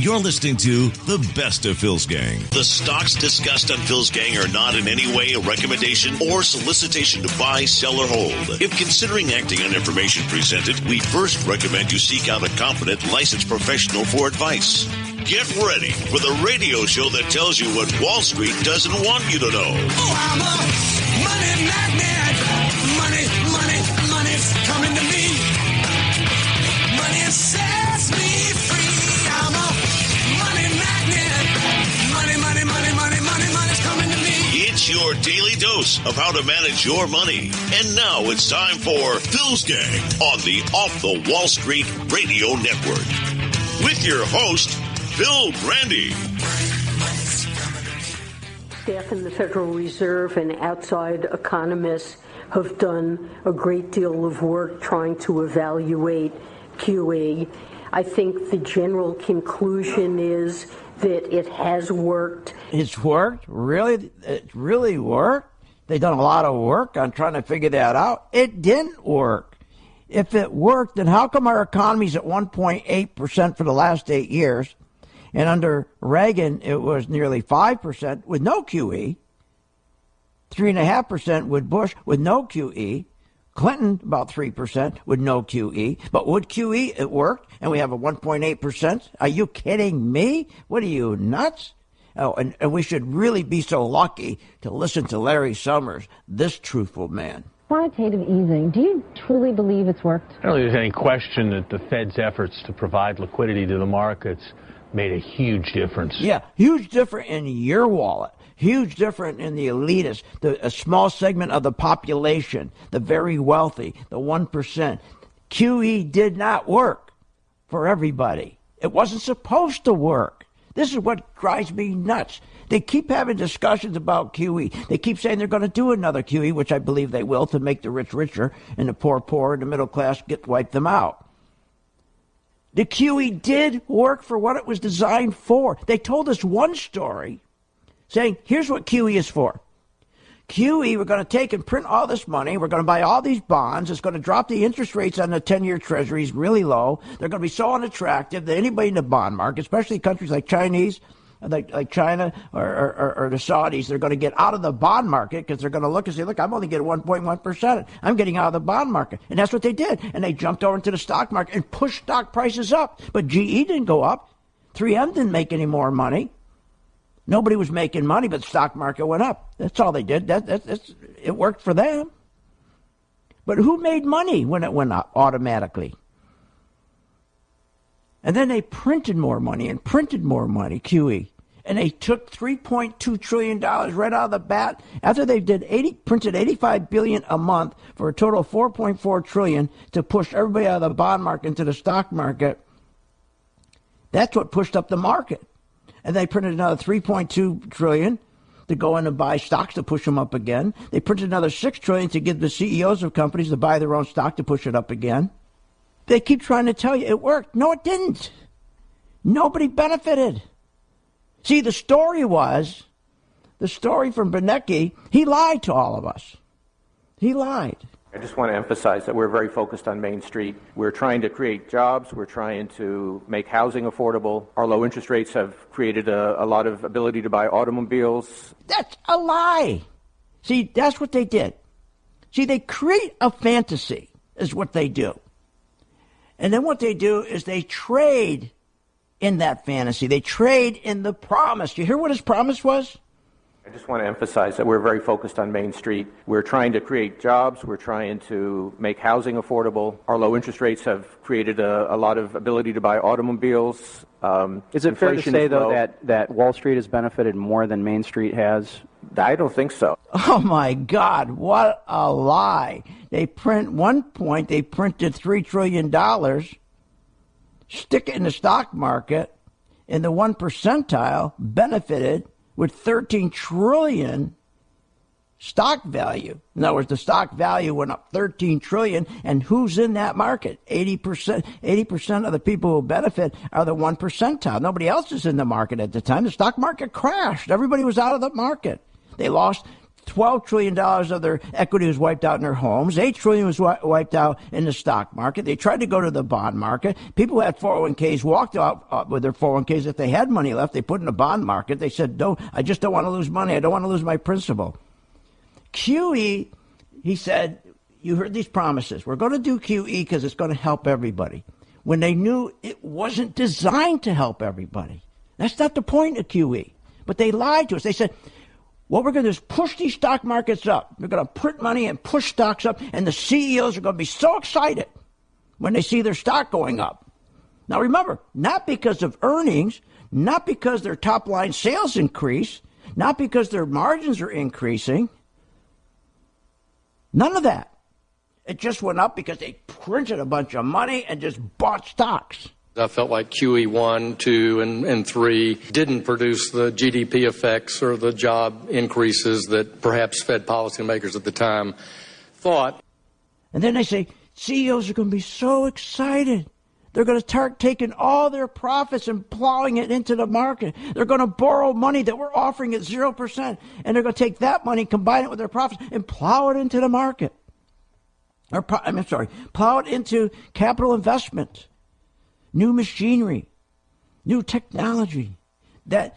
You're listening to the best of Phil's Gang. The stocks discussed on Phil's Gang are not in any way a recommendation or solicitation to buy, sell, or hold. If considering acting on information presented, we first recommend you seek out a competent, licensed professional for advice. Get ready for the radio show that tells you what Wall Street doesn't want you to know. Oh, I'm a money magnet. Money's coming to me. Money sets me free. I'm a money magnet. Money's coming to me. It's your daily dose of how to manage your money. And now it's time for Phil's Gang on the Off the Wall Street Radio Network. With your host, Phil Grande. Staff in the Federal Reserve and outside economists have done a great deal of work trying to evaluate QE. I think the general conclusion is that it has worked. It's worked? Really? It really worked? They've done a lot of work on trying to figure that out. It didn't work. If it worked, then how come our economy's at 1.8% for the last 8 years? And under Reagan, it was nearly 5% with no QE, 3.5% with Bush with no QE, Clinton about 3% with no QE. But with QE, it worked, and we have a 1.8%. Are you kidding me? What are you, nuts? Oh, and we should really be so lucky to listen to Larry Summers, this truthful man. Quantitative easing, do you truly believe it's worked? I don't think there's any question that the Fed's efforts to provide liquidity to the markets made a huge difference. Yeah, huge difference in your wallet. Huge difference in the elitists, a small segment of the population, the very wealthy, the 1%. QE did not work for everybody. It wasn't supposed to work. This is what drives me nuts. They keep having discussions about QE. They keep saying they're going to do another QE, which I believe they will, to make the rich richer and the poor poorer, and the middle class wipe them out. The QE did work for what it was designed for. They told us one story saying, here's what QE is for. QE, we're going to take and print all this money. We're going to buy all these bonds. It's going to drop the interest rates on the 10-year treasuries really low. They're going to be so unattractive that anybody in the bond market, especially countries like like China or the Saudis, they're going to get out of the bond market because they're going to look and say, look, I'm only getting 1.1%. I'm getting out of the bond market. And that's what they did. And they jumped over into the stock market and pushed stock prices up. But GE didn't go up. 3M didn't make any more money. Nobody was making money, but the stock market went up. That's all they did. It worked for them. But who made money when it went up automatically? And then they printed more money and printed more money, QE. And they took $3.2 trillion right out of the bat after they printed $85 billion a month for a total of $4.4 trillion to push everybody out of the bond market into the stock market. That's what pushed up the market. And they printed another $3.2 trillion to go in and buy stocks to push them up again. They printed another $6 trillion to give the CEOs of companies to buy their own stock to push it up again. They keep trying to tell you it worked. No, it didn't. Nobody benefited. See, the story from Bernanke, he lied to all of us. He lied. I just want to emphasize that we're very focused on Main Street. We're trying to create jobs. We're trying to make housing affordable. Our low interest rates have created a lot of ability to buy automobiles. That's a lie. See, that's what they did. See, they create a fantasy is what they do. And then what they do is they trade in that fantasy. They trade in the promise. You hear what his promise was? I just want to emphasize that we're very focused on Main Street. We're trying to create jobs. We're trying to make housing affordable. Our low interest rates have created a lot of ability to buy automobiles. Is it fair to say, though, that Wall Street has benefited more than Main Street has? I don't think so. Oh, my God, what a lie. They printed $3 trillion, stick it in the stock market, and the 1 percentile benefited with 13 trillion stock value. In other words, the stock value went up 13 trillion, and who's in that market? 80% of the people who benefit are the 1 percentile. Nobody else is in the market at the time. The stock market crashed. Everybody was out of the market. They lost $12 trillion of their equity was wiped out in their homes. $8 trillion was wiped out in the stock market. They tried to go to the bond market. People who had 401ks walked out with their 401ks. If they had money left, they put in the bond market. They said, "No, I just don't want to lose money. I don't want to lose my principal." QE, he said, you heard these promises. We're going to do QE because it's going to help everybody. When they knew it wasn't designed to help everybody. That's not the point of QE. But they lied to us. They said, what we're going to do is push these stock markets up. We're going to print money and push stocks up, and the CEOs are going to be so excited when they see their stock going up. Now remember, not because of earnings, not because their top-line sales increase, not because their margins are increasing. None of that. It just went up because they printed a bunch of money and just bought stocks. I felt like QE 1, 2, and 3 didn't produce the GDP effects or the job increases that perhaps Fed policymakers at the time thought. And then they say, CEOs are going to be so excited. They're going to start taking all their profits and plowing it into the market. They're going to borrow money that we're offering at 0%, and they're going to take that money, combine it with their profits, and plow it into the market. Plow it into capital investment. New machinery, new technology, that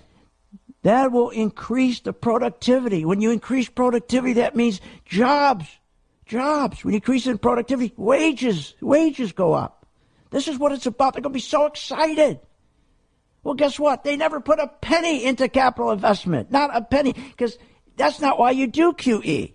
will increase the productivity. When you increase productivity, that means jobs. When you increase in productivity, wages go up. This is what it's about. They're going to be so excited. Well, guess what? They never put a penny into capital investment, not a penny, because that's not why you do QE.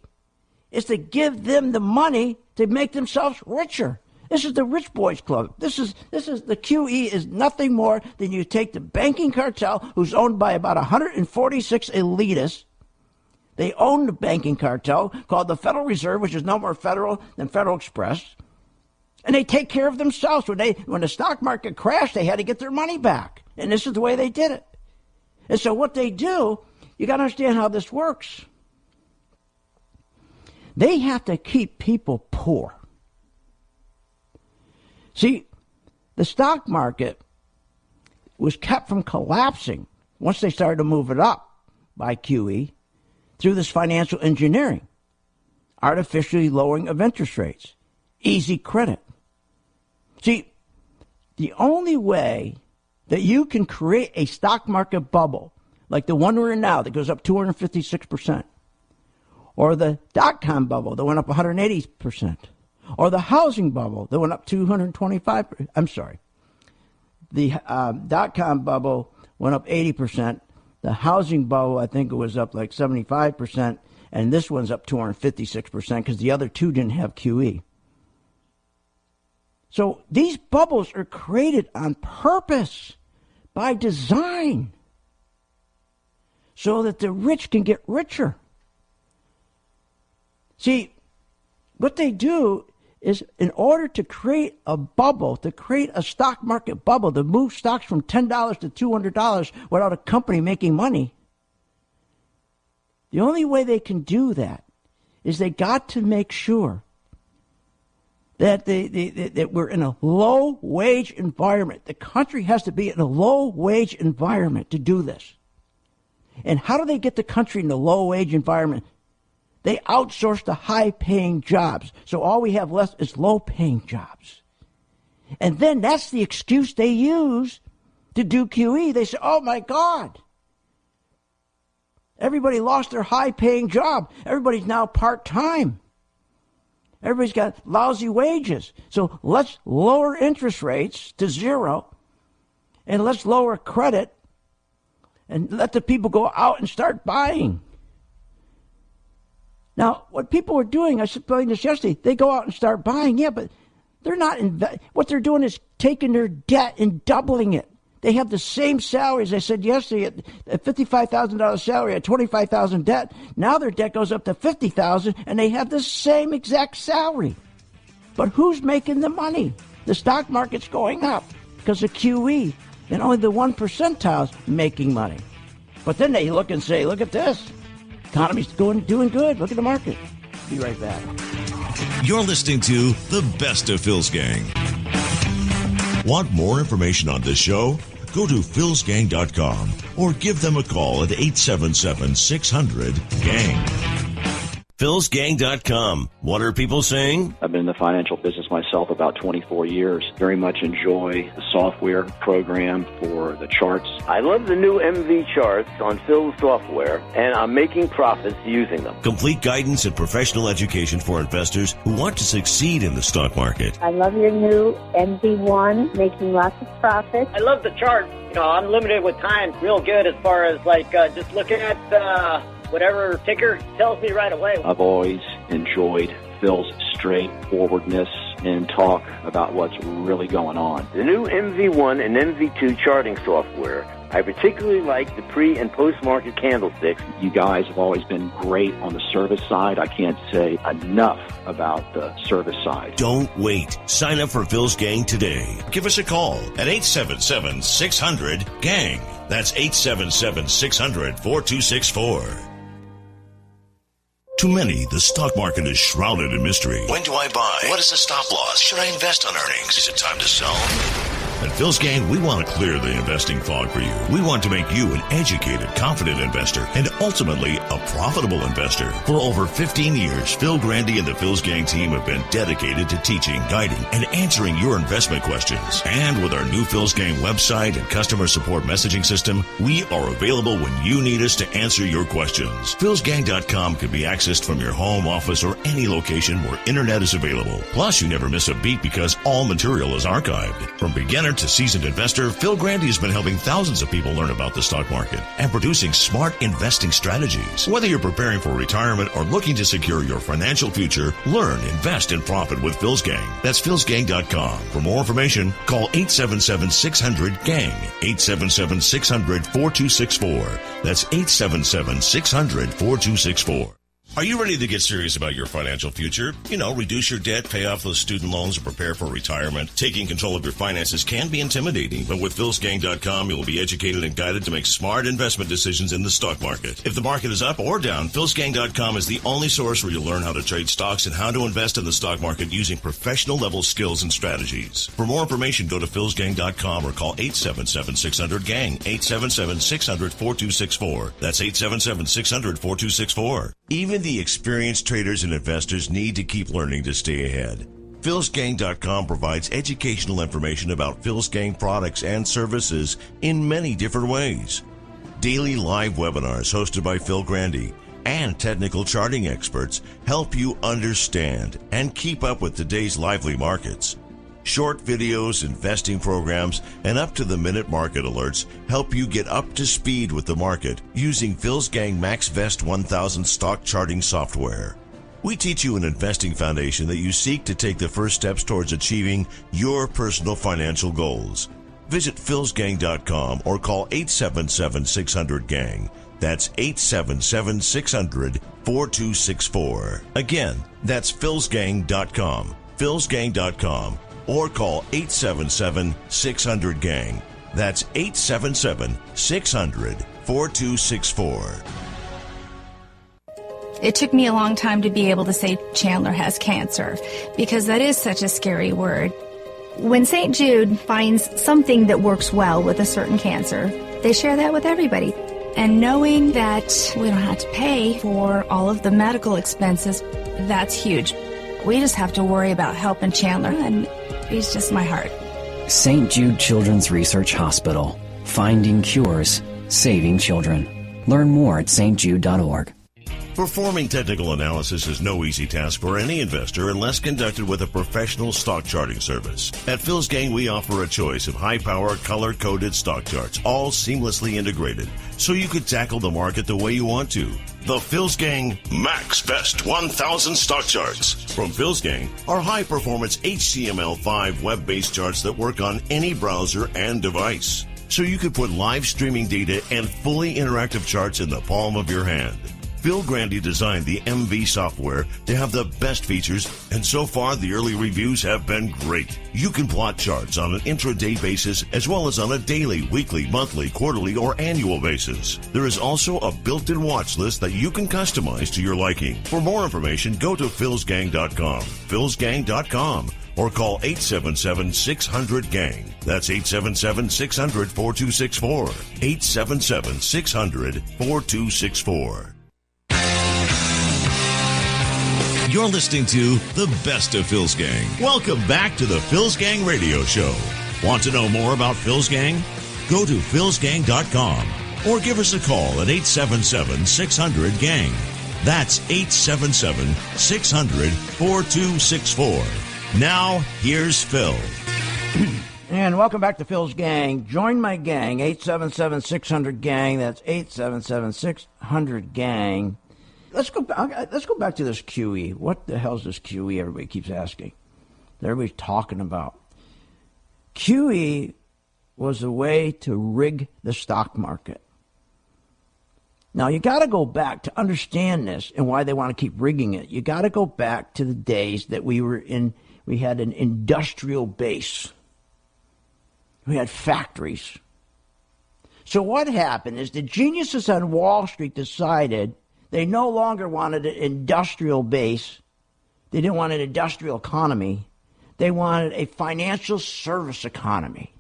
It's to give them the money to make themselves richer. This is the rich boys club. This is the QE is nothing more than you take the banking cartel, who's owned by about 146 elitists. They own the banking cartel called the Federal Reserve, which is no more federal than Federal Express. And they take care of themselves. When the stock market crashed, they had to get their money back. And this is the way they did it. And so what they do, you got to understand how this works. They have to keep people poor. See, the stock market was kept from collapsing once they started to move it up by QE through this financial engineering, artificially lowering of interest rates, easy credit. See, the only way that you can create a stock market bubble like the one we're in now that goes up 256%, or the dot-com bubble that went up 180%, or the housing bubble that went up 225%. I'm sorry. The dot-com bubble went up 80%. The housing bubble, I think it was up like 75%. And this one's up 256% because the other two didn't have QE. So these bubbles are created on purpose, by design, so that the rich can get richer. See, what they do is, in order to create a bubble, to create a stock market bubble, to move stocks from $10 to $200 without a company making money, the only way they can do that is they got to make sure that that we're in a low-wage environment. The country has to be in a low-wage environment to do this. And how do they get the country in a low-wage environment? They outsource the high-paying jobs. So all we have left is low-paying jobs. And then that's the excuse they use to do QE. They say, oh, my God, everybody lost their high-paying job. Everybody's now part-time. Everybody's got lousy wages. So let's lower interest rates to zero, and let's lower credit, and let the people go out and start buying. Now, what people are doing, I explained this yesterday, they go out and start buying, yeah, but they're not, what they're doing is taking their debt and doubling it. They have the same salaries. I said yesterday, a $55,000 salary, a $25,000 debt. Now their debt goes up to $50,000, and they have the same exact salary. But who's making the money? The stock market's going up because of QE, and only the 1%'s making money. But then they look and say, look at this. Economy's doing good. Look at the market. Be right back. You're listening to The Best of Phil's Gang. Want more information on this show? Go to philsgang.com or give them a call at 877-600-GANG. philsgang.com. What are people saying? I've been in the financial business myself about 24 years. Very much enjoy the software program for the charts. I love the new MV charts on Phil's software, and I'm making profits using them. Complete guidance and professional education for investors who want to succeed in the stock market. I love your new MV1, making lots of profits. I love the chart. Unlimited with time, real good as far as just looking at whatever ticker tells me right away. I've always enjoyed Phil's straightforwardness and talk about what's really going on. The new MV1 and MV2 charting software. I particularly like the pre- and post-market candlesticks. You guys have always been great on the service side. I can't say enough about the service side. Don't wait. Sign up for Phil's Gang today. Give us a call at 877-600-GANG. That's 877-600-4264. To many, the stock market is shrouded in mystery. When do I buy? What is the stop loss? Should I invest on earnings? Is it time to sell? At Phil's Gang, we want to clear the investing fog for you. We want to make you an educated, confident investor and ultimately a profitable investor. For over 15 years, Phil Grandy and the Phil's Gang team have been dedicated to teaching, guiding, and answering your investment questions. And with our new Phil's Gang website and customer support messaging system, we are available when you need us to answer your questions. Phil'sGang.com can be accessed from your home, office, or any location where internet is available. Plus, you never miss a beat because all material is archived. From beginner to seasoned investor, Phil Grandy has been helping thousands of people learn about the stock market and producing smart investing strategies. Whether you're preparing for retirement or looking to secure your financial future, learn, invest, and profit with Phil's Gang. That's philsgang.com. For more information, call 877-600-GANG, 877-600-4264. That's 877-600-4264. Are you ready to get serious about your financial future? Reduce your debt, pay off those student loans, or prepare for retirement. Taking control of your finances can be intimidating, but with philsgang.com, you'll be educated and guided to make smart investment decisions in the stock market. If the market is up or down, philsgang.com is the only source where you'll learn how to trade stocks and how to invest in the stock market using professional-level skills and strategies. For more information, go to philsgang.com or call 877-600-GANG, 877-600-4264. That's 877-600-4264. Even the experienced traders and investors need to keep learning to stay ahead. philsgang.com provides educational information about Phil's Gang products and services in many different ways. Daily live webinars hosted by Phil Grandy and technical charting experts help you understand and keep up with today's lively markets. Short videos, investing programs, and up-to-the-minute market alerts help you get up to speed with the market using Phil's Gang MaxVest 1000 stock charting software. We teach you an investing foundation that you seek to take the first steps towards achieving your personal financial goals. Visit philsgang.com or call 877-600-GANG. That's 877-600-4264. Again, that's philsgang.com. philsgang.com. Or call 877-600-GANG. That's 877-600-4264. It took me a long time to be able to say Chandler has cancer, because that is such a scary word. When St. Jude finds something that works well with a certain cancer, they share that with everybody. And knowing that we don't have to pay for all of the medical expenses, that's huge. We just have to worry about helping Chandler, and he's just my heart. St. Jude Children's Research Hospital. Finding cures, saving children. Learn more at stjude.org. Performing technical analysis is no easy task for any investor unless conducted with a professional stock charting service. At Phil's Gang, we offer a choice of high-power, color-coded stock charts, all seamlessly integrated, so you can tackle the market the way you want to. The Phil's Gang MaxVest 1000 stock charts. From Phil's Gang are high-performance HTML5 web-based charts that work on any browser and device, so you can put live streaming data and fully interactive charts in the palm of your hand. Phil Grandy designed the MV software to have the best features, and so far the early reviews have been great. You can plot charts on an intraday basis as well as on a daily, weekly, monthly, quarterly, or annual basis. There is also a built-in watch list that you can customize to your liking. For more information, go to philsgang.com, philsgang.com, or call 877-600-GANG. That's 877-600-4264, 877-600-4264. You're listening to the best of Phil's Gang. Welcome back to the Phil's Gang Radio Show. Want to know more about Phil's Gang? Go to philsgang.com or give us a call at 877-600-GANG. That's 877-600-4264. Now, here's Phil. And welcome back to Phil's Gang. Join my gang, 877-600-GANG. That's 877-600-GANG. Let's go back to this QE. What the hell is this QE everybody keeps asking? That everybody's talking about. QE was a way to rig the stock market. Now, you got to go back to understand this and why they want to keep rigging it. You got to go back to the days that we had an industrial base. We had factories. So what happened is the geniuses on Wall Street decided they no longer wanted an industrial base. They didn't want an industrial economy. They wanted a financial service economy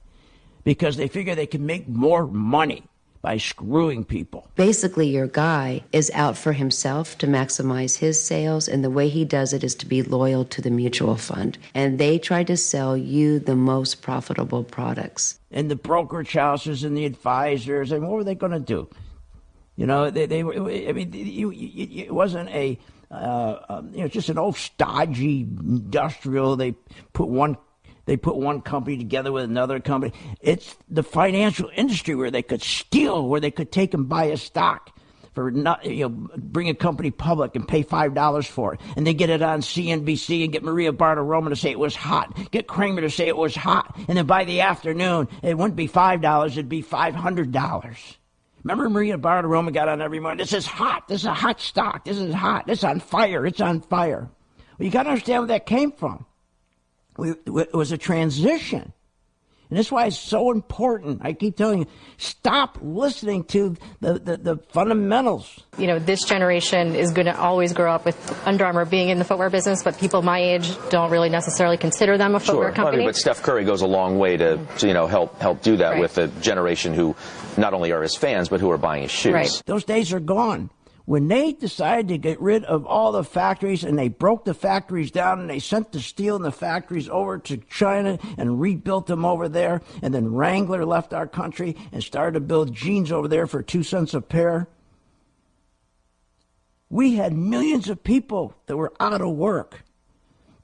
because they figured they could make more money by screwing people. Basically, your guy is out for himself to maximize his sales, and the way he does it is to be loyal to the mutual fund. And they try to sell you the most profitable products. And the brokerage houses and the advisors, and what were they going to do? You know, it wasn't just an old stodgy industrial. They put one company together with another company. It's the financial industry where they could steal, where they could take and buy a stock for bring a company public and pay $5 for it. And they get it on CNBC and get Maria Bartiromo to say it was hot, get Kramer to say it was hot. And then by the afternoon, it wouldn't be $5, it'd be $500. Remember Maria Bartiromo got on every morning, this is hot, this is a hot stock, this is hot, it's on fire, it's on fire. Well, you got to understand where that came from. It was a transition. And that's why it's so important. I keep telling you, stop listening to the fundamentals. You know, this generation is going to always grow up with Under Armour being in the footwear business, but people my age don't really necessarily consider them a footwear company. But Steph Curry goes a long way to help do that with a generation who not only are his fans, but who are buying his shoes. Right. Those days are gone. When they decided to get rid of all the factories and they broke the factories down and they sent the steel in the factories over to China and rebuilt them over there, and then Wrangler left our country and started to build jeans over there for 2 cents a pair, we had millions of people that were out of work.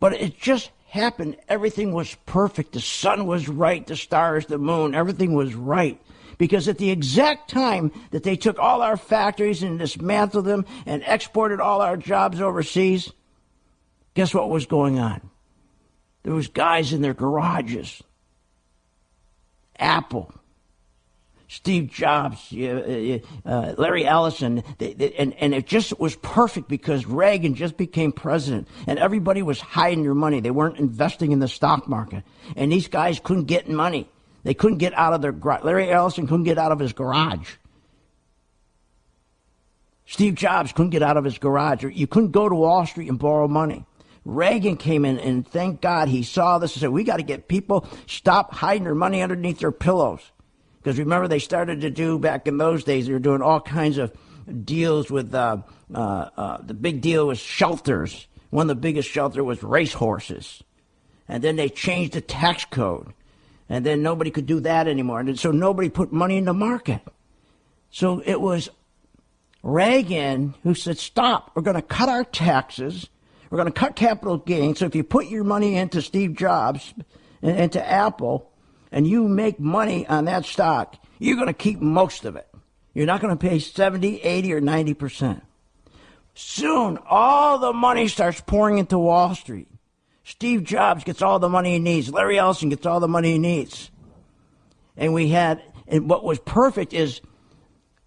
But it just happened. Everything was perfect. The sun was right, the stars, the moon, everything was right. Because at the exact time that they took all our factories and dismantled them and exported all our jobs overseas, guess what was going on? There was guys in their garages. Apple, Steve Jobs, Larry Ellison, and it just was perfect because Reagan just became president and everybody was hiding their money. They weren't investing in the stock market. And these guys couldn't get money. They couldn't get out of their garage. Larry Ellison couldn't get out of his garage. Steve Jobs couldn't get out of his garage. You couldn't go to Wall Street and borrow money. Reagan came in, and thank God he saw this and said, we got to get people, stop hiding their money underneath their pillows. Because remember, they started to do, back in those days, they were doing all kinds of deals with, the big deal was shelters. One of the biggest shelters was racehorses. And then they changed the tax code. And then nobody could do that anymore. And so nobody put money in the market. So it was Reagan who said, stop, we're going to cut our taxes. We're going to cut capital gains. So if you put your money into Steve Jobs, into Apple, and you make money on that stock, you're going to keep most of it. You're not going to pay 70, 80, or 90%. Soon, all the money starts pouring into Wall Street. Steve Jobs gets all the money he needs. Larry Ellison gets all the money he needs. And what was perfect is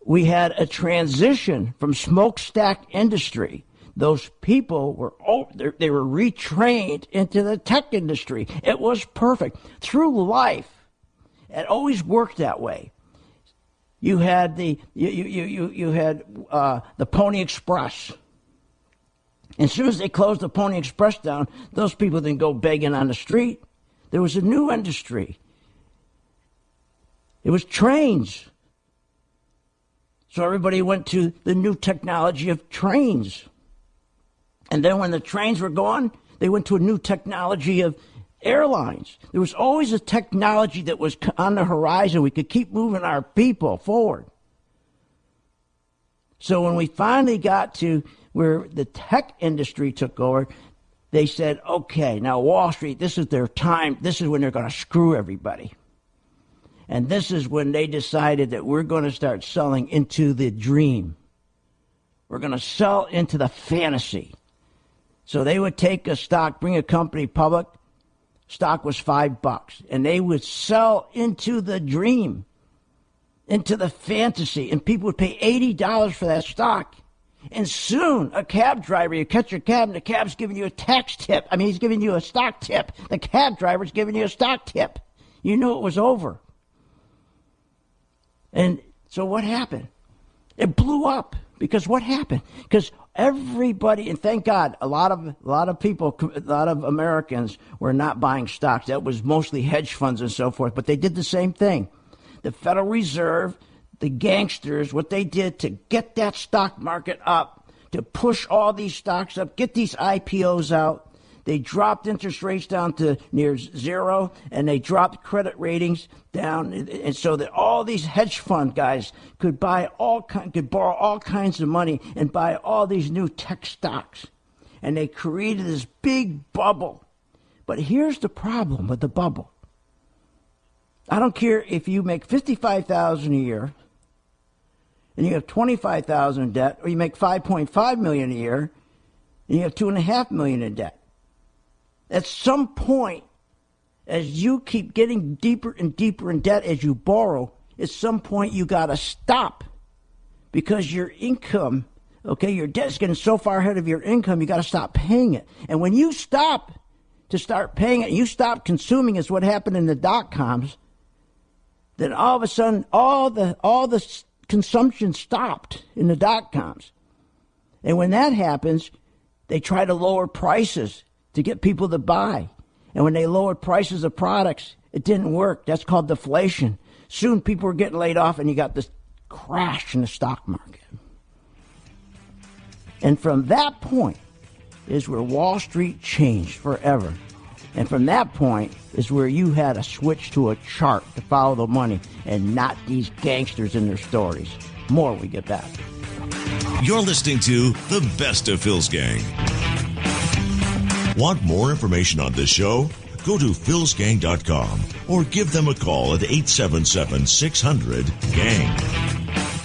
we had a transition from smokestack industry. Those people were retrained into the tech industry. It was perfect. Through life, it always worked that way. You had the Pony Express. As soon as they closed the Pony Express down, those people didn't go begging on the street. There was a new industry. It was trains. So everybody went to the new technology of trains. And then when the trains were gone, they went to a new technology of airlines. There was always a technology that was on the horizon. We could keep moving our people forward. So when we finally got to where the tech industry took over, they said, okay, now Wall Street, this is their time. This is when they're going to screw everybody. And this is when they decided that we're going to start selling into the dream. We're going to sell into the fantasy. So they would take a stock, bring a company public, stock was $5, and they would sell into the dream, into the fantasy, and people would pay $80 for that stock. And soon, a cab driver, you catch your cab, and the cab's giving you a tax tip. I mean, he's giving you a stock tip. The cab driver's giving you a stock tip. You knew it was over. And so what happened? It blew up. Because what happened? Because everybody, and thank God, a lot of people, a lot of Americans were not buying stocks. That was mostly hedge funds and so forth. But they did the same thing. The Federal Reserve, the gangsters, what they did to get that stock market up, to push all these stocks up, get these IPOs out. They dropped interest rates down to near zero, and they dropped credit ratings down, and so that all these hedge fund guys could borrow all kinds of money and buy all these new tech stocks. And they created this big bubble. But here's the problem with the bubble. I don't care if you make $55,000 a year, and you have $25,000 in debt, or you make $5.5 million a year, and you have $2.5 million in debt. At some point, as you keep getting deeper and deeper in debt as you borrow, at some point you got to stop, because your income, okay, your debt's getting so far ahead of your income, you got to stop paying it. And when you stop to start paying it, you stop consuming, is what happened in the dot-coms, then all of a sudden all the consumption stopped in the dot-coms. And when that happens, they try to lower prices to get people to buy. And when they lowered prices of products, it didn't work. That's called deflation. Soon people were getting laid off, and you got this crash in the stock market. And from that point is where Wall Street changed forever. And from that point is where you had to switch to a chart to follow the money and not these gangsters in their stories. More when we get back. You're listening to The Best of Phil's Gang. Want more information on this show? Go to philsgang.com or give them a call at 877-600-GANG.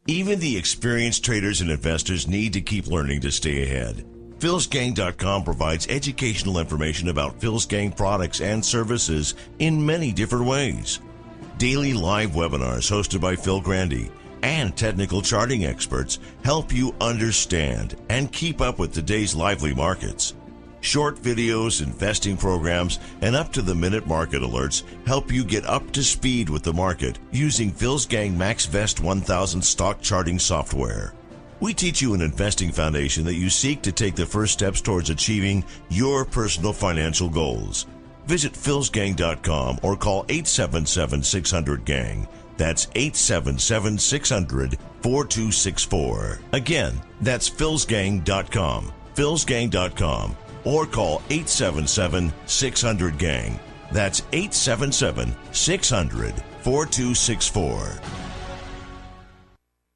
Even the experienced traders and investors need to keep learning to stay ahead. philsgang.com provides educational information about Phil's Gang products and services in many different ways. Daily live webinars hosted by Phil Grandy and technical charting experts help you understand and keep up with today's lively markets. Short videos, investing programs, and up-to-the-minute market alerts help you get up to speed with the market using Phil's Gang MaxVest 1000 stock charting software. We teach you an investing foundation that you seek to take the first steps towards achieving your personal financial goals. Visit philsgang.com or call 877-600-GANG. That's 877-600-4264. Again, that's philsgang.com. philsgang.com. Or call 877-600-GANG. That's 877-600-4264.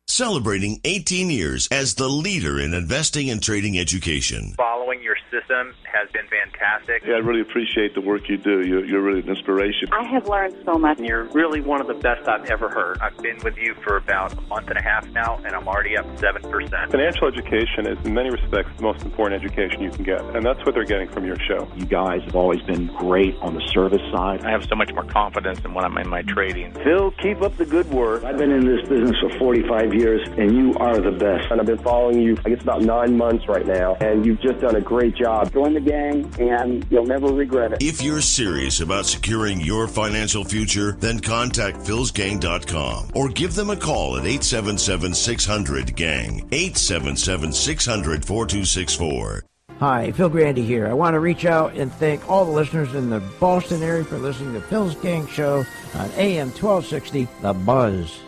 Celebrating 18 years as the leader in investing and trading education. Following your system has been fantastic. Yeah, I really appreciate the work you do. You're really an inspiration. I have learned so much. You're really one of the best I've ever heard. I've been with you for about a month and a half now, and I'm already up 7%. Financial education is, in many respects, the most important education you can get, and that's what they're getting from your show. You guys have always been great on the service side. I have so much more confidence in when I'm in my trading. Phil, keep up the good work. I've been in this business for 45 years, and you are the best. And I've been following you, I guess, about 9 months right now, and you've just done a great job. Join the gang, and you'll never regret it. If you're serious about securing your financial future, then contact philsgang.com or give them a call at 877-600-GANG, 877-600-4264. Hi, Phil Grandy here. I want to reach out and thank all the listeners in the Boston area for listening to Phil's Gang Show on AM 1260, The Buzz.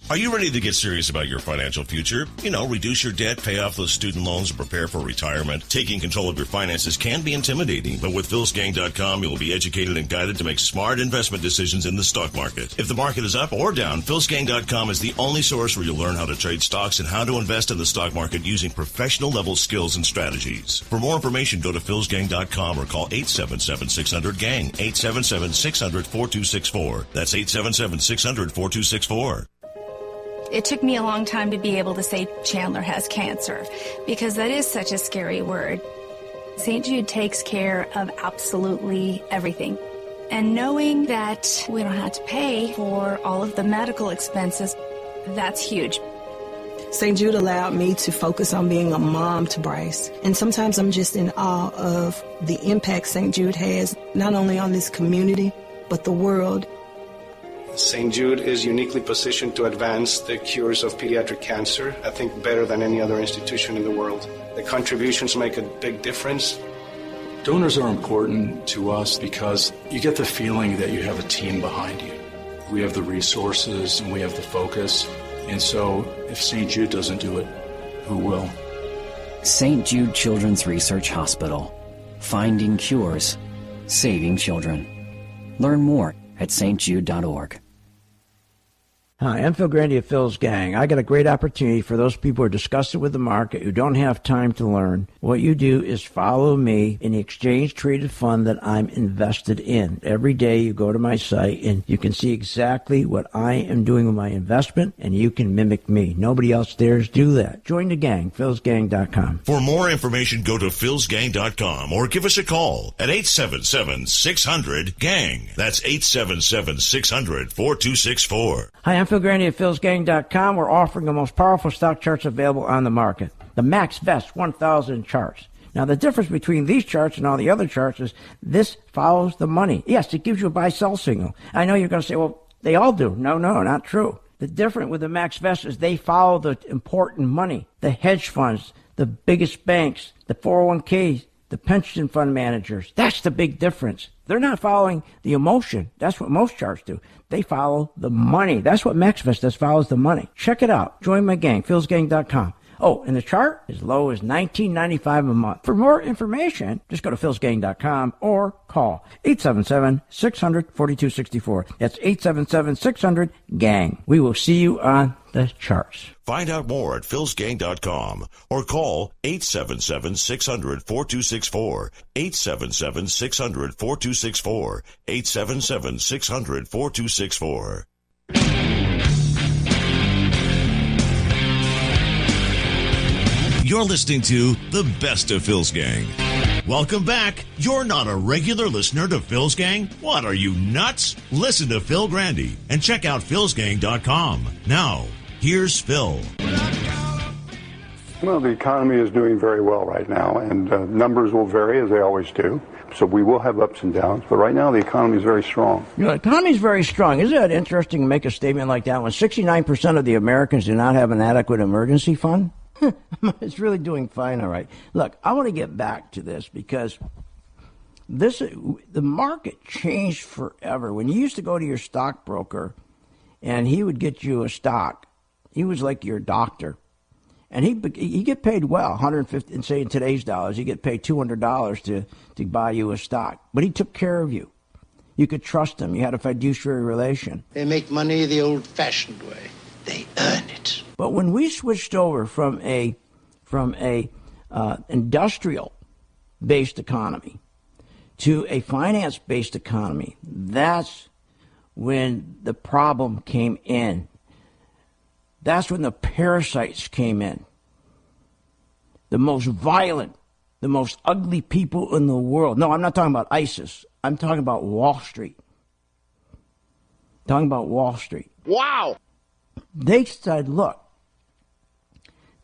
Are you ready to get serious about your financial future? You know, reduce your debt, pay off those student loans, and prepare for retirement. Taking control of your finances can be intimidating, but with philsgang.com, you will be educated and guided to make smart investment decisions in the stock market. If the market is up or down, philsgang.com is the only source where you'll learn how to trade stocks and how to invest in the stock market using professional-level skills and strategies. For more information, go to philsgang.com or call 877-600-GANG, 877-600-4264. That's 877-600-4264. It took me a long time to be able to say Chandler has cancer, because that is such a scary word. St. Jude takes care of absolutely everything. And knowing that we don't have to pay for all of the medical expenses, that's huge. St. Jude allowed me to focus on being a mom to Bryce. And sometimes I'm just in awe of the impact St. Jude has, not only on this community, but the world. St. Jude is uniquely positioned to advance the cures of pediatric cancer, I think better than any other institution in the world. The contributions make a big difference. Donors are important to us because you get the feeling that you have a team behind you. We have the resources and we have the focus. And so if St. Jude doesn't do it, who will? St. Jude Children's Research Hospital. Finding cures. Saving children. Learn more at stjude.org. Hi, I'm Phil Grandy of Phil's Gang. I got a great opportunity for those people who are disgusted with the market, who don't have time to learn. What you do is follow me in the exchange-traded fund that I'm invested in. Every day you go to my site and you can see exactly what I am doing with my investment, and you can mimic me. Nobody else dares do that. Join the gang, philsgang.com. For more information, go to philsgang.com or give us a call at 877-600-GANG. That's 877-600-4264. Hi, I'm Phil Grandy at philsgang.com. We're offering the most powerful stock charts available on the market. The Max Vest 1000 charts. Now, the difference between these charts and all the other charts is this follows the money. Yes, it gives you a buy-sell signal. I know you're going to say, well, they all do. No, not true. The difference with the Max Vest is they follow the important money. The hedge funds, the biggest banks, the 401ks, the pension fund managers. That's the big difference. They're not following the emotion. That's what most charts do. They follow the money. That's what MaxVest does, follows the money. Check it out. Join my gang, philsgang.com. Oh, and the chart is low as $19.95 a month. For more information, just go to philsgang.com or call 877-600-4264. That's 877-600-GANG. We will see you on the charts. Find out more at philsgang.com or call 877-600-4264, 877-600-4264, 877-600-4264. You're listening to The Best of Phil's Gang. Welcome back. You're not a regular listener to Phil's Gang? What, are you nuts? Listen to Phil Grandy and check out philsgang.com. Now, here's Phil. Well, the economy is doing very well right now, and numbers will vary as they always do. So we will have ups and downs, but right now the economy is very strong. You know, the economy is very strong. Isn't it interesting to make a statement like that when 69% of the Americans do not have an adequate emergency fund? It's really doing fine, all right. Look, I want to get back to this because the market changed forever. When you used to go to your stockbroker and he would get you a stock, he was like your doctor. And he get paid well, $150, and say in today's dollars, he get paid $200 to buy you a stock. But he took care of you. You could trust him. You had a fiduciary relation. They make money the old-fashioned way. They earn it. But when we switched over from a industrial-based economy to a finance-based economy, that's when the problem came in. That's when the parasites came in. The most violent, the most ugly people in the world. No, I'm not talking about ISIS. I'm talking about Wall Street. Wow! They said, look,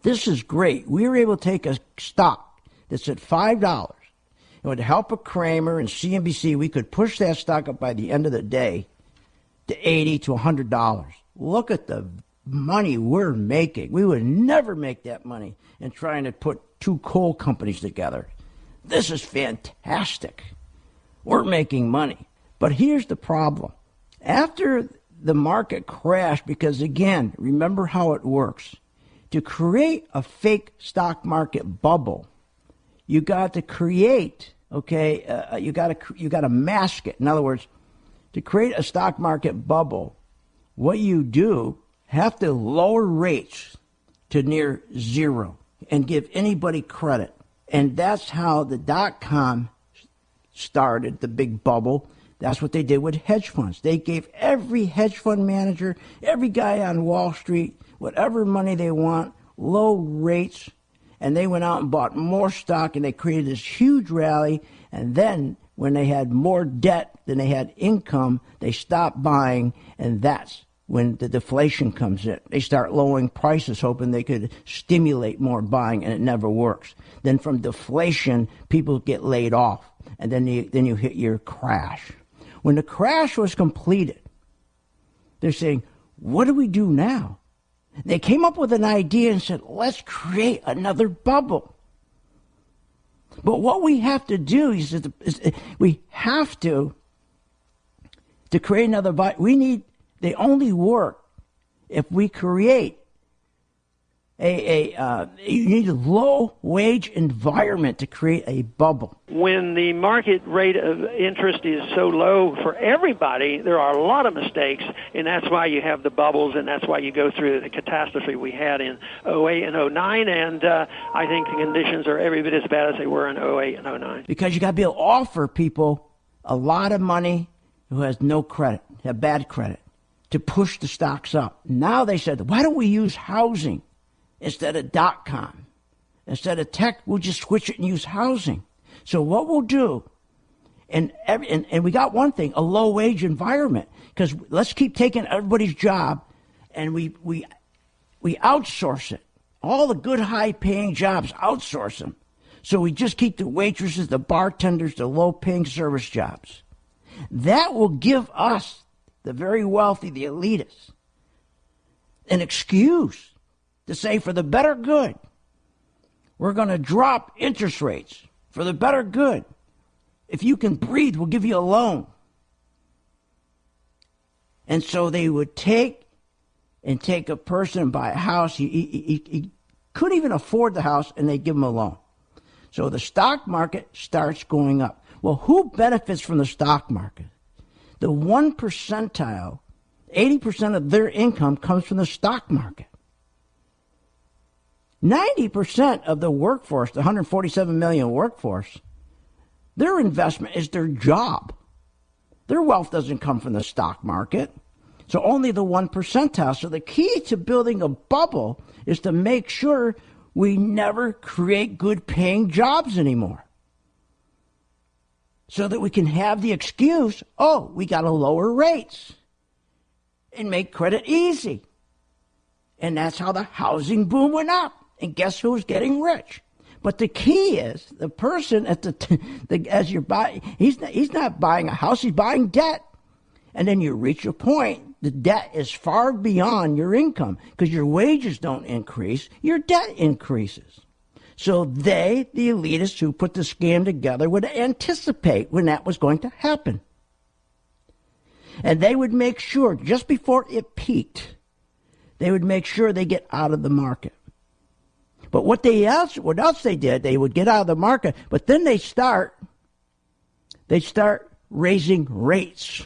this is great. We were able to take a stock that's at $5. And with the help of Kramer and CNBC, we could push that stock up by the end of the day to $80 to $100. Look at the money we're making. We would never make that money in trying to put two coal companies together. This is fantastic. We're making money. But here's the problem. After the market crashed because, again, remember how it works. To create a fake stock market bubble, you got to create, you got to mask it. In other words, to create a stock market bubble, what you do, have to lower rates to near zero and give anybody credit. And that's how the dot-com started, the big bubble. That's what they did with hedge funds. They gave every hedge fund manager, every guy on Wall Street, whatever money they want, low rates, and they went out and bought more stock, and they created this huge rally. And then when they had more debt than they had income, they stopped buying, and that's when the deflation comes in. They start lowering prices, hoping they could stimulate more buying, and it never works. Then from deflation, people get laid off, and then you hit your crash. When the crash was completed, they're saying, what do we do now? They came up with an idea and said, let's create another bubble. But what we have to do is we have to create another bubble. They only work if we create you need a low wage environment to create a bubble. When the market rate of interest is so low for everybody, there are a lot of mistakes, and that's why you have the bubbles, and that's why you go through the catastrophe we had in 08 and 09, and I think the conditions are every bit as bad as they were in 08 and 09. Because you got to be able to offer people a lot of money who has no credit, have bad credit, to push the stocks up. Now they said, why don't we use housing instead of dot-com? Instead of tech, we'll just switch it and use housing. So what we'll do, and we got one thing, a low-wage environment, because let's keep taking everybody's job, and we outsource it. All the good, high-paying jobs, outsource them. So we just keep the waitresses, the bartenders, the low-paying service jobs. That will give us, the very wealthy, the elitists, an excuse to say, for the better good, we're going to drop interest rates. For the better good. If you can breathe, we'll give you a loan. And so they would take a person and buy a house. He couldn't even afford the house, and they'd give him a loan. So the stock market starts going up. Well, who benefits from the stock market? The 1 percentile, 80% of their income comes from the stock market. 90% of the workforce, the 147 million workforce, their investment is their job. Their wealth doesn't come from the stock market. So only the 1 percentile. So the key to building a bubble is to make sure we never create good paying jobs anymore. So that we can have the excuse, we got to lower rates and make credit easy. And that's how the housing boom went up. And guess who's getting rich? But the key is the person as you're buying, he's not buying a house, he's buying debt. And then you reach a point, the debt is far beyond your income because your wages don't increase, your debt increases. So the elitists who put the scam together, would anticipate when that was going to happen. And they would make sure, just before it peaked, they would make sure they get out of the market. But what else they did, they would get out of the market, but then they start raising rates.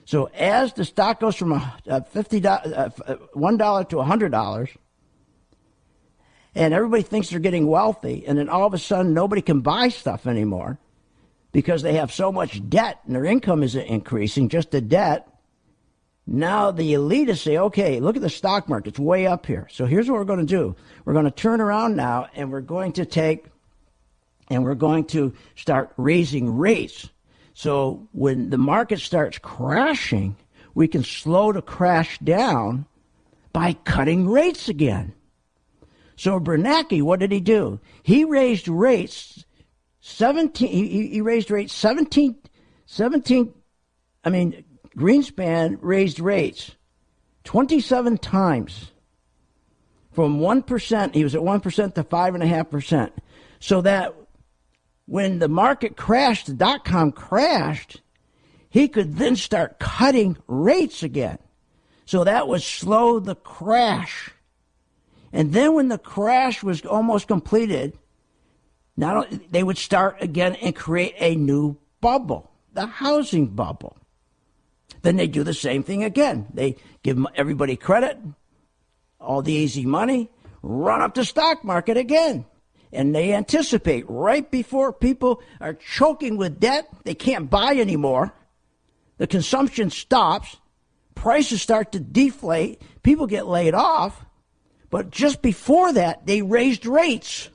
So as the stock goes from $1 to $100, and everybody thinks they're getting wealthy, and then all of a sudden nobody can buy stuff anymore because they have so much debt and their income isn't increasing, just the debt. Now the elitists say, okay, look at the stock market. It's way up here. So here's what we're going to do. We're going to turn around now, and we're going to start raising rates. So when the market starts crashing, we can slow the crash down by cutting rates again. So Bernanke, what did he do? He raised rates 17. Greenspan raised rates 27 times from 1%. He was at 1% to 5.5%. So that when the market crashed, the dot-com crashed, he could then start cutting rates again. So that would slow the crash. And then when the crash was almost completed, they would start again and create a new bubble, the housing bubble. Then they do the same thing again. They give everybody credit, all the easy money, run up the stock market again. And they anticipate right before people are choking with debt, they can't buy anymore. The consumption stops. Prices start to deflate. People get laid off. But just before that, they raised rates.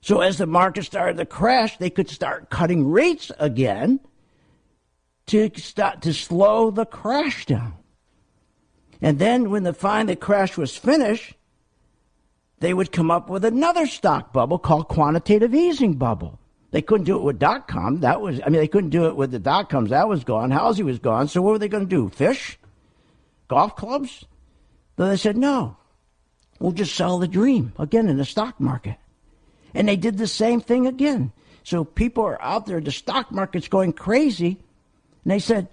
So as the market started to crash, they could start cutting rates again to slow the crash down. And then when the crash was finished, they would come up with another stock bubble called quantitative easing bubble. They couldn't do it with .com. They couldn't do it with the .coms. That was gone. Housing was gone. So what were they going to do? Fish? Golf clubs? So they said, no, we'll just sell the dream again in the stock market. And they did the same thing again. So people are out there, the stock market's going crazy. And they said,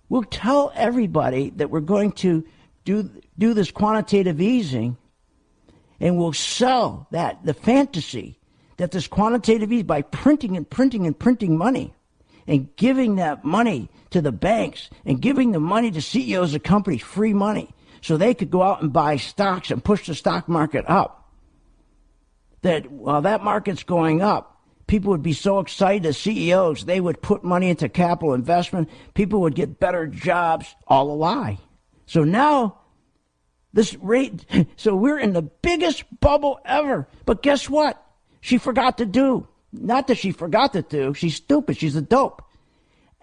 we'll tell everybody that we're going to do this quantitative easing, and we'll sell the fantasy that this quantitative easing, by printing and printing and printing money and giving that money to the banks and giving the money to CEOs of companies, free money, so they could go out and buy stocks and push the stock market up. That while that market's going up, people would be so excited as CEOs, they would put money into capital investment. People would get better jobs, all a lie. So now so we're in the biggest bubble ever. But guess what? She forgot to do. Not that she forgot to do. She's stupid. She's a dope.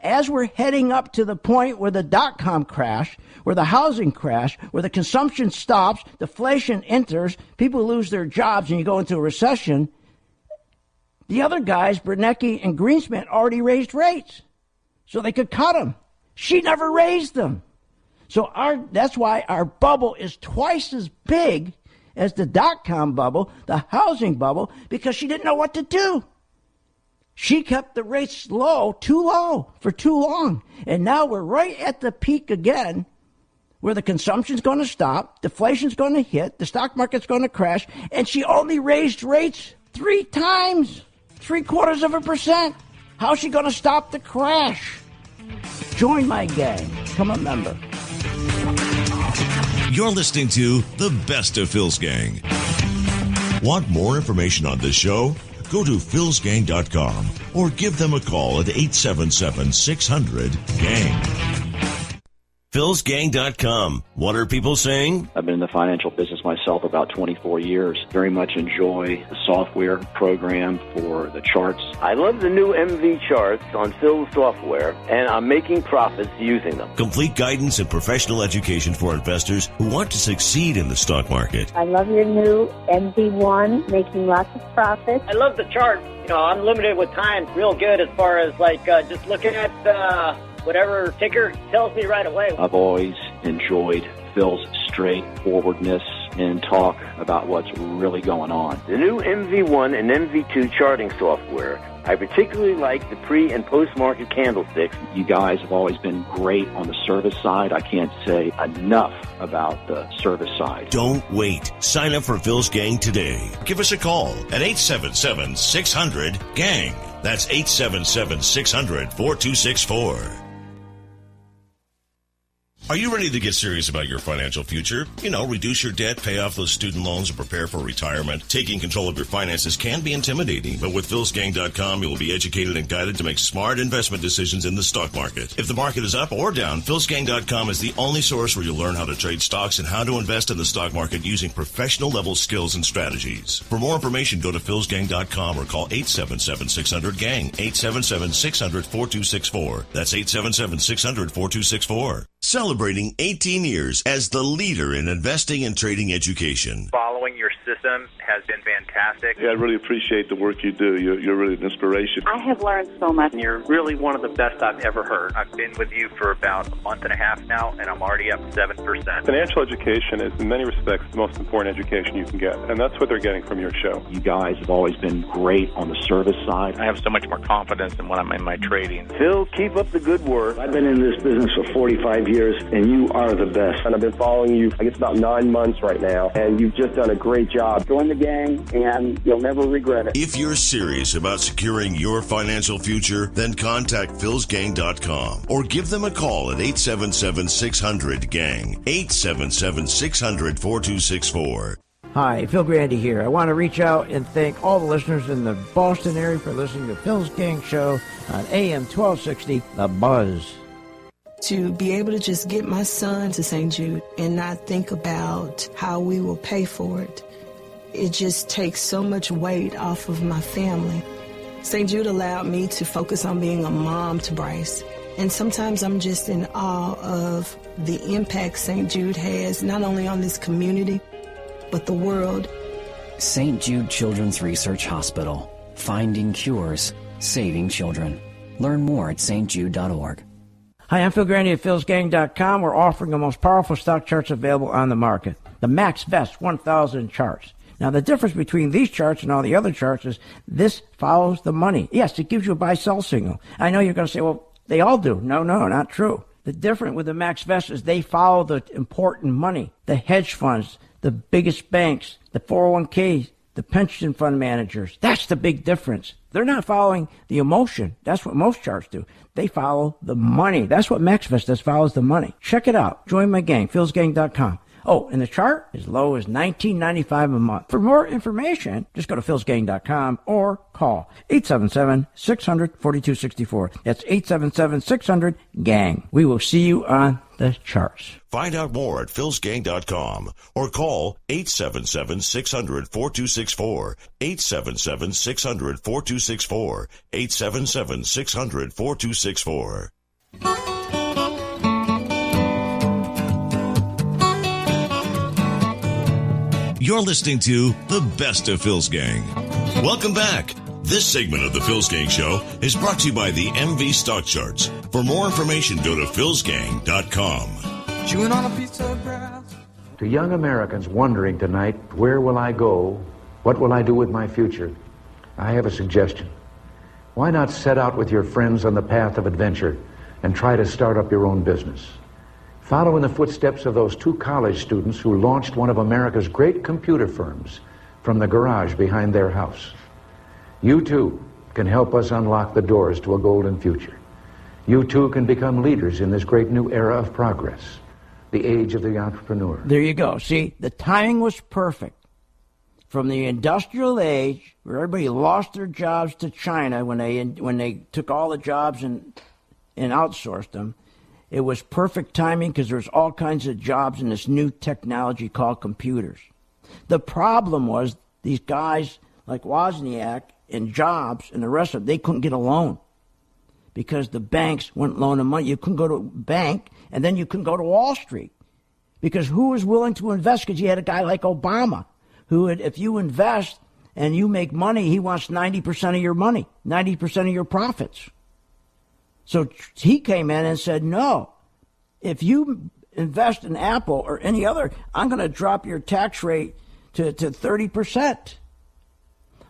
As we're heading up to the point where the .com crash, where the housing crash, where the consumption stops, deflation enters, people lose their jobs, and you go into a recession, the other guys, Bernanke and Greenspan, already raised rates so they could cut them. She never raised them. So that's why our bubble is twice as big as the .com bubble, the housing bubble, because she didn't know what to do. She kept the rates too low for too long. And now we're right at the peak again, where the consumption's going to stop, deflation's going to hit, the stock market's going to crash, and she only raised rates 3 times, 0.75%. How's she going to stop the crash? Join my gang. Become a member. You're listening to The Best of Phil's Gang. Want more information on this show? Go to philsgang.com or give them a call at 877-600-GANG. philsgang.com. What are people saying? I've been in the financial business myself about 24 years. Very much enjoy the software program for the charts. I love the new MV charts on Phil's software, and I'm making profits using them. Complete guidance and professional education for investors who want to succeed in the stock market. I love your new MV1, making lots of profits. I love the chart. Unlimited with time. Real good as far as just looking at whatever ticker tells me right away. I've always enjoyed Phil's straightforwardness and talk about what's really going on. The new MV1 and MV2 charting software. I particularly like the pre- and post-market candlesticks. You guys have always been great on the service side. I can't say enough about the service side. Don't wait. Sign up for Phil's Gang today. Give us a call at 877-600-GANG. That's 877-600-4264. Are you ready to get serious about your financial future? Reduce your debt, pay off those student loans, and prepare for retirement. Taking control of your finances can be intimidating, but with philsgang.com, you will be educated and guided to make smart investment decisions in the stock market. If the market is up or down, philsgang.com is the only source where you'll learn how to trade stocks and how to invest in the stock market using professional-level skills and strategies. For more information, go to philsgang.com or call 877-600-GANG, 877-600-4264. That's 877-600-4264. Celebrating 18 years as the leader in investing and trading education. Following your system has has been fantastic. Yeah, I really appreciate the work you do. You're really an inspiration. I have learned so much. You're really one of the best I've ever heard. I've been with you for about a month and a half now, and I'm already up 7%. Financial education is, in many respects, the most important education you can get, and that's what they're getting from your show. You guys have always been great on the service side. I have so much more confidence in when I'm in my trading. Phil, keep up the good work. I've been in this business for 45 years, and you are the best. And I've been following you, I guess, about 9 months right now, and you've just done a great job. Join the gang, and you'll never regret it. If you're serious about securing your financial future, then contact philsgang.com or give them a call at 877-600-GANG, 877-600-4264. Hi, Phil Grandy here. I want to reach out and thank all the listeners in the Boston area for listening to Phil's Gang Show on AM 1260, The Buzz. To be able to just get my son to St. Jude and not think about how we will pay for it, it just takes so much weight off of my family. St. Jude allowed me to focus on being a mom to Bryce. And sometimes I'm just in awe of the impact St. Jude has, not only on this community, but the world. St. Jude Children's Research Hospital. Finding cures, saving children. Learn more at stjude.org. Hi, I'm Phil Grandy at philsgang.com. We're offering the most powerful stock charts available on the market. The Max Vest 1000 charts. Now, the difference between these charts and all the other charts is this follows the money. Yes, it gives you a buy-sell signal. I know you're going to say, well, they all do. No, not true. The difference with the Max Vest is they follow the important money, the hedge funds, the biggest banks, the 401ks, the pension fund managers. That's the big difference. They're not following the emotion. That's what most charts do. They follow the money. That's what MaxVest does, follows the money. Check it out. Join my gang, philsgang.com. Oh, and the chart as low as $19.95 a month. For more information, just go to philsgang.com or call 877-600-4264. That's 877-600-GANG. We will see you on the charts. Find out more at philsgang.com or call 877-600-4264, 877-600-4264, 877-600-4264. You're listening to The Best of Phil's Gang. Welcome back. This segment of the Phil's Gang Show is brought to you by the MV Stock Charts. For more information, go to philsgang.com. Chewing on a piece of grass. To young Americans wondering tonight, where will I go? What will I do with my future? I have a suggestion. Why not set out with your friends on the path of adventure and try to start up your own business? Follow in the footsteps of those 2 college students who launched one of America's great computer firms from the garage behind their house. You too can help us unlock the doors to a golden future. You too can become leaders in this great new era of progress, the age of the entrepreneur. There you go. See, the timing was perfect. From the industrial age, where everybody lost their jobs to China when they took all the jobs and outsourced them, it was perfect timing because there's all kinds of jobs in this new technology called computers. The problem was these guys like Wozniak and Jobs and the rest of them, they couldn't get a loan because the banks wouldn't loan them money. You couldn't go to a bank, and then you couldn't go to Wall Street because who was willing to invest? Because you had a guy like Obama who would, if you invest and you make money, he wants 90% of your money, 90% of your profits. So he came in and said, no, if you invest in Apple or any other, I'm going to drop your tax rate to 30%.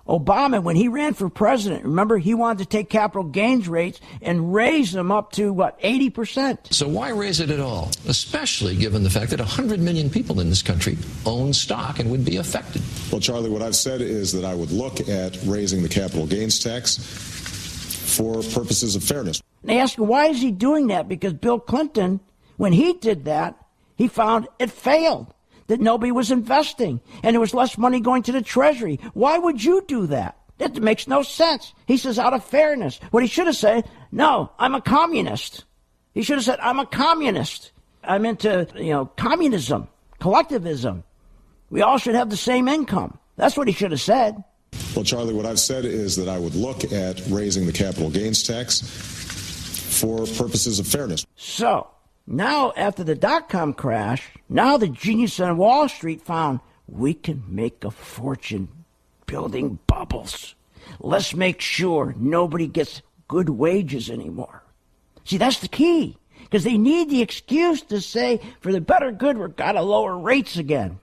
Obama, when he ran for president, remember, he wanted to take capital gains rates and raise them up to, 80%. So why raise it at all? Especially given the fact that 100 million people in this country own stock and would be affected. Well, Charlie, what I've said is that I would look at raising the capital gains tax for purposes of fairness. They ask him, why is he doing that? Because Bill Clinton, when he did that, he found it failed, that nobody was investing, and there was less money going to the Treasury. Why would you do that? That makes no sense. He says, out of fairness. What he should have said, no, I'm a communist. He should have said, I'm a communist. I'm into, communism, collectivism. We all should have the same income. That's what he should have said. Well, Charlie, what I've said is that I would look at raising the capital gains tax for purposes of fairness. So, now after the dot-com crash, now the genius on Wall Street found we can make a fortune building bubbles. Let's make sure nobody gets good wages anymore. See, that's the key, because they need the excuse to say, for the better good, we've got to lower rates again.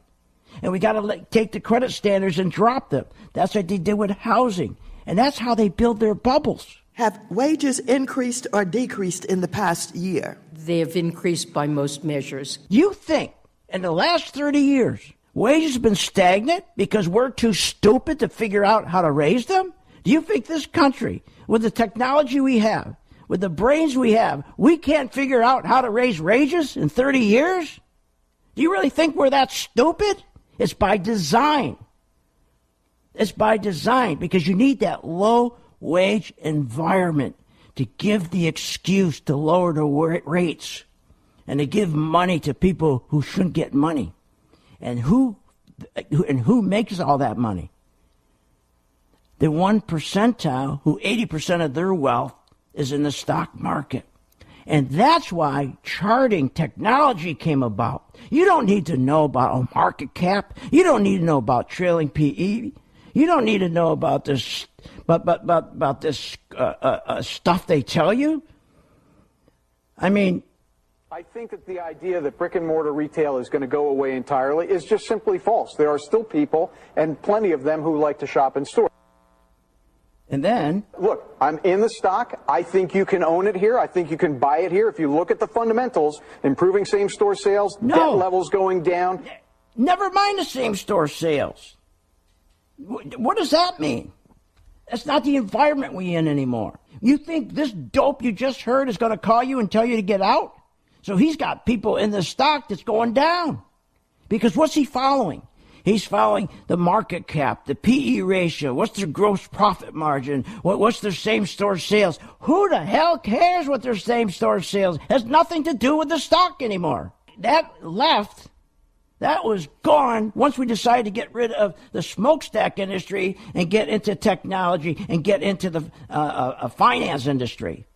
And we got to take the credit standards and drop them. That's what they did with housing. And that's how they build their bubbles. Have wages increased or decreased in the past year? They have increased by most measures. You think in the last 30 years, wages have been stagnant because we're too stupid to figure out how to raise them? Do you think this country, with the technology we have, with the brains we have, we can't figure out how to raise wages in 30 years? Do you really think we're that stupid? It's by design. It's by design, because you need that low-wage environment to give the excuse to lower the rates and to give money to people who shouldn't get money. And who makes all that money? The 1 percentile, who 80% of their wealth is in the stock market. And that's why charting technology came about. You don't need to know about a market cap. You don't need to know about trailing PE. You don't need to know about this, about this stuff they tell you. I mean, I think that the idea that brick and mortar retail is going to go away entirely is just simply false. There are still people, and plenty of them, who like to shop in stores. And then, look, I'm in the stock. I think you can own it here. I think you can buy it here. If you look at the fundamentals, improving same-store sales, debt levels going down. Never mind the same-store sales. What does that mean? That's not the environment we're in anymore. You think this dope you just heard is going to call you and tell you to get out? So he's got people in the stock that's going down. Because what's he following? He's following the market cap, the PE ratio. What's their gross profit margin? What's their same-store sales? Who the hell cares what their same-store sales? It has nothing to do with the stock anymore. That left. That was gone once we decided to get rid of the smokestack industry and get into technology and get into the finance industry.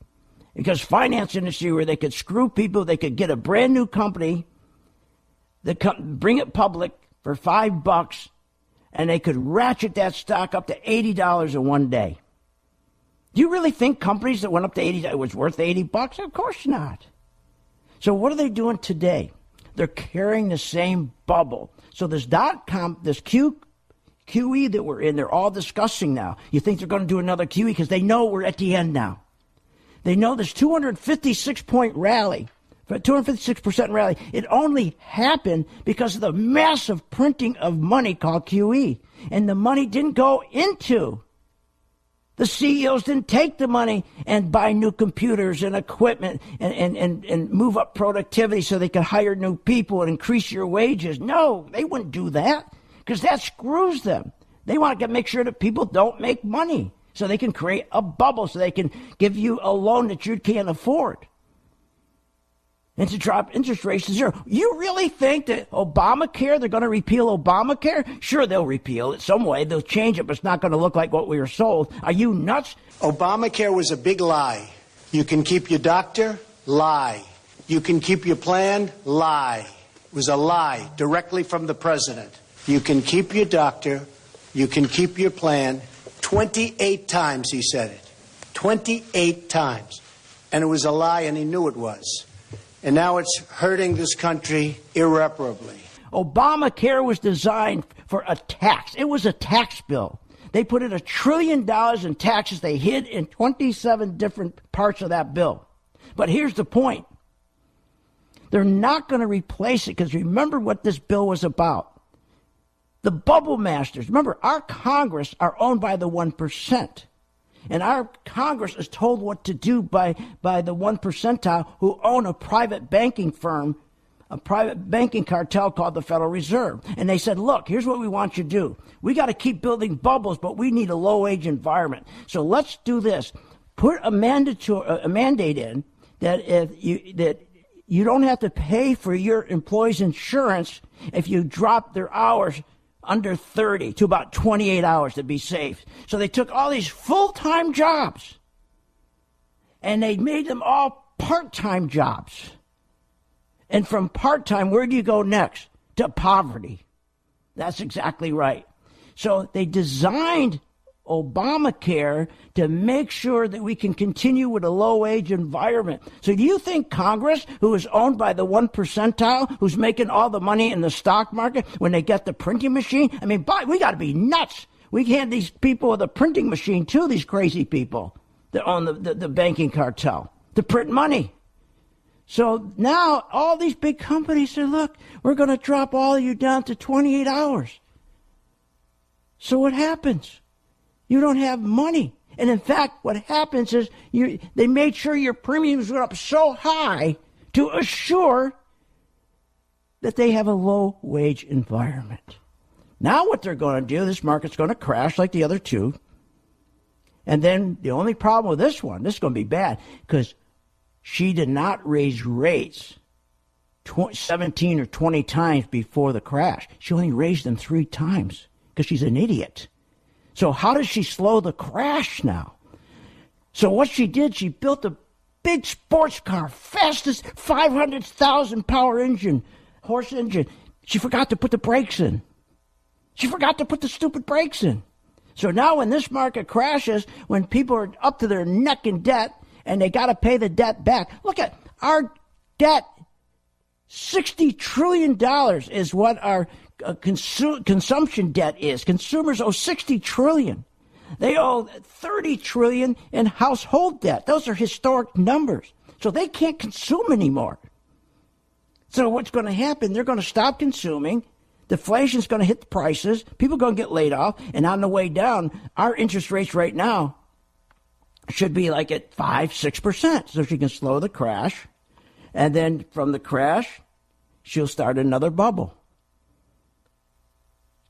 Because finance industry, where they could screw people, they could get a brand new company, bring it public for $5, and they could ratchet that stock up to $80 in one day. Do you really think companies that went up to $80 was worth $80? Of course not. So what are they doing today? They're carrying the same bubble. So this .com, this QE that we're in, they're all discussing now. You think they're going to do another QE because they know we're at the end now. They know this 256-point rally, 256% rally, it only happened because of the massive printing of money called QE. And the money didn't go into. The CEOs didn't take the money and buy new computers and equipment and move up productivity so they could hire new people and increase your wages. No, they wouldn't do that because that screws them. They want to make sure that people don't make money so they can create a bubble so they can give you a loan that you can't afford. And to drop interest rates to zero. You really think that Obamacare, they're going to repeal Obamacare? Sure, they'll repeal it some way. They'll change it, but it's not going to look like what we were sold. Are you nuts? Obamacare was a big lie. You can keep your doctor? Lie. You can keep your plan? Lie. It was a lie directly from the president. You can keep your doctor. You can keep your plan. 28 times he said it. 28 times. And it was a lie, and he knew it was. And now it's hurting this country irreparably. Obamacare was designed for a tax. It was a tax bill. They put in $1 trillion in taxes they hid in 27 different parts of that bill. But here's the point. They're not going to replace it because remember what this bill was about. The bubble masters. Remember, our Congress are owned by the 1%. And our Congress is told what to do by the 1 percentile who own a private banking firm, a private banking cartel called the Federal Reserve. And they said, look, here's what we want you to do. We got to keep building bubbles, but we need a low-wage environment. So let's do this. Put a mandate in that you don't have to pay for your employees' insurance if you drop their hours under 30 to about 28 hours to be safe. So they took all these full-time jobs and they made them all part-time jobs. And from part-time, where do you go next? To poverty. That's exactly right. So they designed Obamacare to make sure that we can continue with a low-wage environment. So do you think Congress, who is owned by the 1 percentile, who's making all the money in the stock market when they get the printing machine? I mean, we got to be nuts. We can't these people with a printing machine, too, these crazy people that own the banking cartel, to print money. So now all these big companies say, look, we're going to drop all of you down to 28 hours. So what happens? You don't have money. And in fact, what happens is they made sure your premiums went up so high to assure that they have a low-wage environment. Now what they're going to do, this market's going to crash like the other two. And then the only problem with this one, this is going to be bad, because she did not raise rates 17 or 20 times before the crash. She only raised them 3 times because she's an idiot. So how does she slow the crash now? So what she did, she built a big sports car, fastest 500,000 power engine, horse engine. She forgot to put the brakes in. She forgot to put the stupid brakes in. So now when this market crashes, when people are up to their neck in debt and they got to pay the debt back, look at our debt. $60 trillion is what our consumption debt is. Consumers owe $60 trillion. They owe $30 trillion in household debt. Those are historic numbers. So they can't consume anymore. So what's going to happen? They're going to stop consuming. Deflation's going to hit the prices. People are going to get laid off. And on the way down, our interest rates right now should be like at 5-6%. So she can slow the crash. And then from the crash, she'll start another bubble.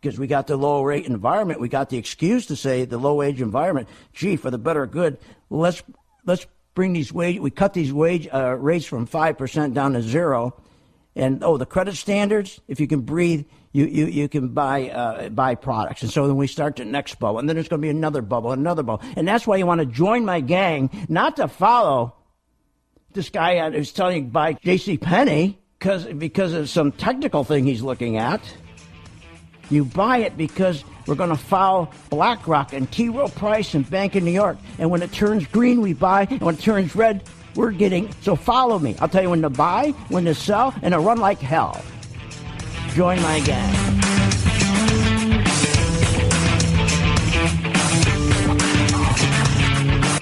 Because we got the low rate environment, we got the excuse to say the low wage environment. Gee, for the better good, let's bring these wage. We cut these wage rates from 5% down to 0, and the credit standards. If you can breathe, you can buy products. And so then we start the next bubble, and then there's going to be another bubble, and that's why you want to join my gang, not to follow this guy who's telling you to buy JCPenney because of some technical thing he's looking at. You buy it because we're going to follow BlackRock and T. Rowe Price and Bank of New York. And when it turns green, we buy. And when it turns red, we're getting. So follow me. I'll tell you when to buy, when to sell, and to run like hell. Join my gang.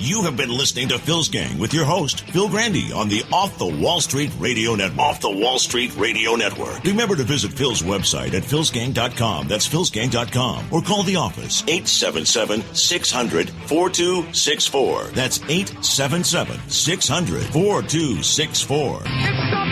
You have been listening to Phil's Gang with your host, Phil Grandy, on the Off the Wall Street Radio Network. Off the Wall Street Radio Network. Remember to visit Phil's website at philsgang.com. That's philsgang.com. Or call the office, 877-600-4264. That's 877-600-4264.